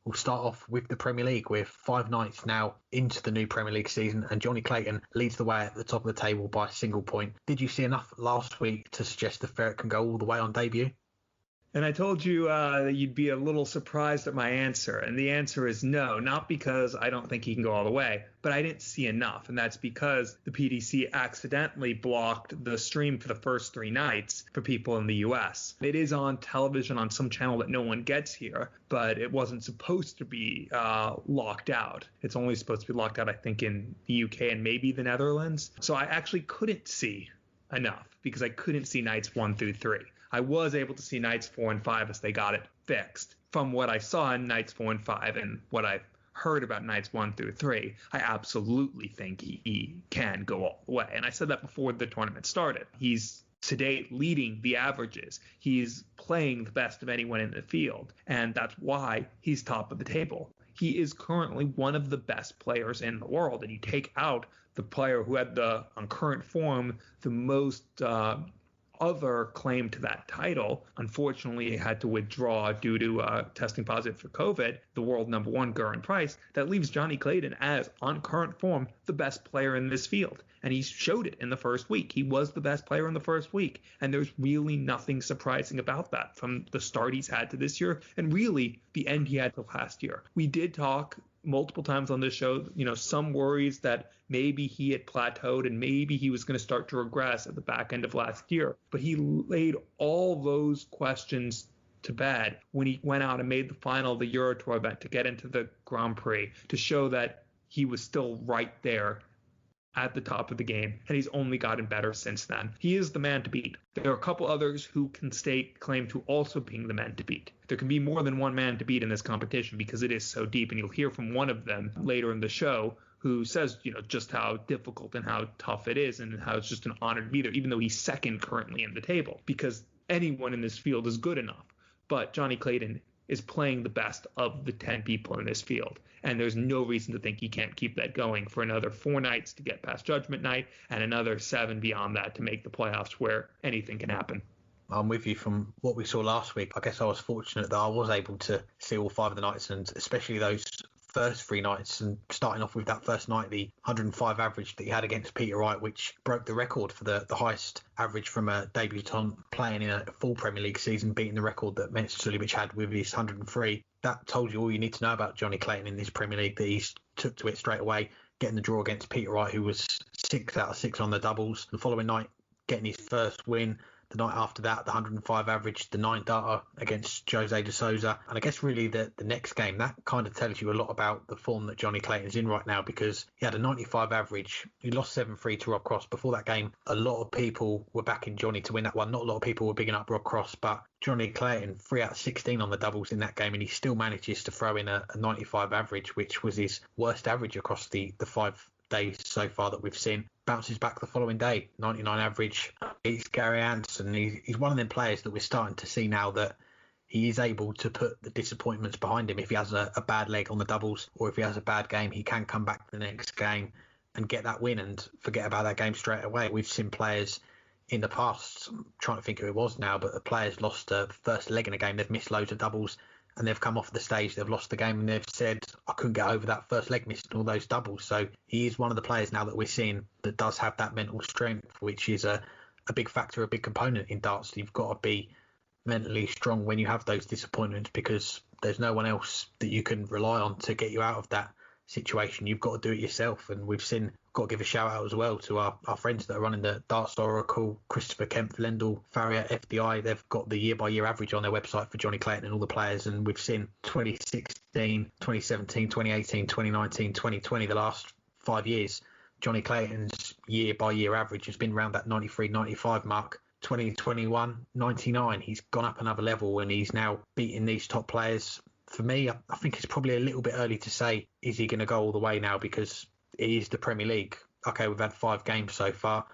We'll start off with the Premier League. We're 5 nights now into the new Premier League season, and Jonny Clayton leads the way at the top of the table by a single point. Did you see enough last week to suggest the Ferret can go all the way on debut? And I told you that you'd be a little surprised at my answer. And the answer is no, not because I don't think he can go all the way, but I didn't see enough. And that's because the PDC accidentally blocked the stream for the first 3 nights for people in the US. It is on television on some channel that no one gets here, but it wasn't supposed to be locked out. It's only supposed to be locked out, I think, in the UK and maybe the Netherlands. So I actually couldn't see enough because I couldn't see nights 1 through 3. I was able to see nights 4 and 5 as they got it fixed. From what I saw in nights 4 and 5 and what I heard about nights 1 through 3, I absolutely think he can go all the way. And I said that before the tournament started. He's to date leading the averages. He's playing the best of anyone in the field, and that's why he's top of the table. He is currently one of the best players in the world, and you take out the player who had on current form the most other claim to that title. Unfortunately, he had to withdraw due to testing positive for COVID, the world number 1, Gerwyn Price. That leaves Jonny Clayton as, on current form, the best player in this field. And he showed it in the first week. He was the best player in the first week. And there's really nothing surprising about that from the start he's had to this year and really the end he had to last year. We did talk multiple times on this show, some worries that maybe he had plateaued and maybe he was going to start to regress at the back end of last year. But he laid all those questions to bed when he went out and made the final of the Euro Tour event to get into the Grand Prix, to show that he was still right there at the top of the game, and he's only gotten better since then. He is the man to beat. There are a couple others who can stake claim to also being the man to beat. There can be more than one man to beat in this competition because it is so deep, and you'll hear from one of them later in the show who says, just how difficult and how tough it is and how it's just an honor to be there, even though he's second currently in the table, because anyone in this field is good enough. But Jonny Clayton is playing the best of the 10 people in this field. And there's no reason to think he can't keep that going for another 4 nights to get past Judgment Night and another 7 beyond that to make the playoffs where anything can happen. I'm with you from what we saw last week. I guess I was fortunate that I was able to see all 5 of the nights, and especially those first 3 nights, and starting off with that first night, the 105 average that he had against Peter Wright, which broke the record for the highest average from a debutant playing in a full Premier League season, beating the record that Mensah Suljovic had with his 103. That told you all you need to know about Jonny Clayton in this Premier League, that he's took to it straight away, getting the draw against Peter Wright, who was 6 out of 6 on the doubles. The following night, getting his first win. The night after that, the 105 average, the 9 data against Jose de Souza. And I guess really the next game, that kind of tells you a lot about the form that Jonny Clayton's in right now, because he had a 95 average. He lost 7-3 to Rob Cross. Before that game, a lot of people were backing Jonny to win that one. Not a lot of people were bigging up Rob Cross, but Jonny Clayton, 3 out of 16 on the doubles in that game, and he still manages to throw in a 95 average, which was his worst average across the 5 days so far that we've seen. Bounces back the following day, 99 average. He's Gary Anderson. He's one of them players that we're starting to see now that he is able to put the disappointments behind him. If he has a bad leg on the doubles or if he has a bad game, he can come back the next game and get that win and forget about that game straight away. We've seen players in the past, I'm trying to think who it was now, but the players lost the first leg in a game. They've missed loads of doubles and they've come off the stage, they've lost the game, and they've said, I couldn't get over that first leg miss and all those doubles. So he is one of the players now that we're seeing that does have that mental strength, which is a big factor, a big component in darts. You've got to be mentally strong when you have those disappointments, because there's no one else that you can rely on to get you out of that situation. You've got to do it yourself. And we've got to give a shout out as well to our friends that are running the Darts Oracle, Christopher Kemp, Lendl, Farrier, FDI. They've got the year-by-year average on their website for Jonny Clayton and all the players, and we've seen 2016, 2017, 2018, 2019, 2020, the last 5 years. Jonny Clayton's year-by-year average has been around that 93, 95 mark. 2021, 99. He's gone up another level and he's now beating these top players. For me, I think it's probably a little bit early to say, is he going to go all the way now, because it is the Premier League. Okay, we've had 5 games so far,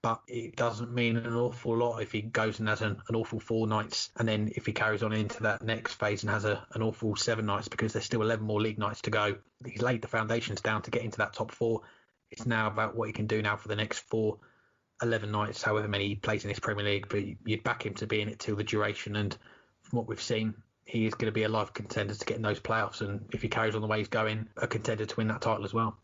but it doesn't mean an awful lot if he goes and has an awful 4 nights, and then if he carries on into that next phase and has an awful 7 nights, because there's still 11 more league nights to go. He's laid the foundations down to get into that top 4. It's now about what he can do now for the next 11 nights, however many he plays in this Premier League, but you'd back him to be in it till the duration. And from what we've seen, he is going to be a live contender to get in those playoffs. And if he carries on the way he's going, a contender to win that title as well.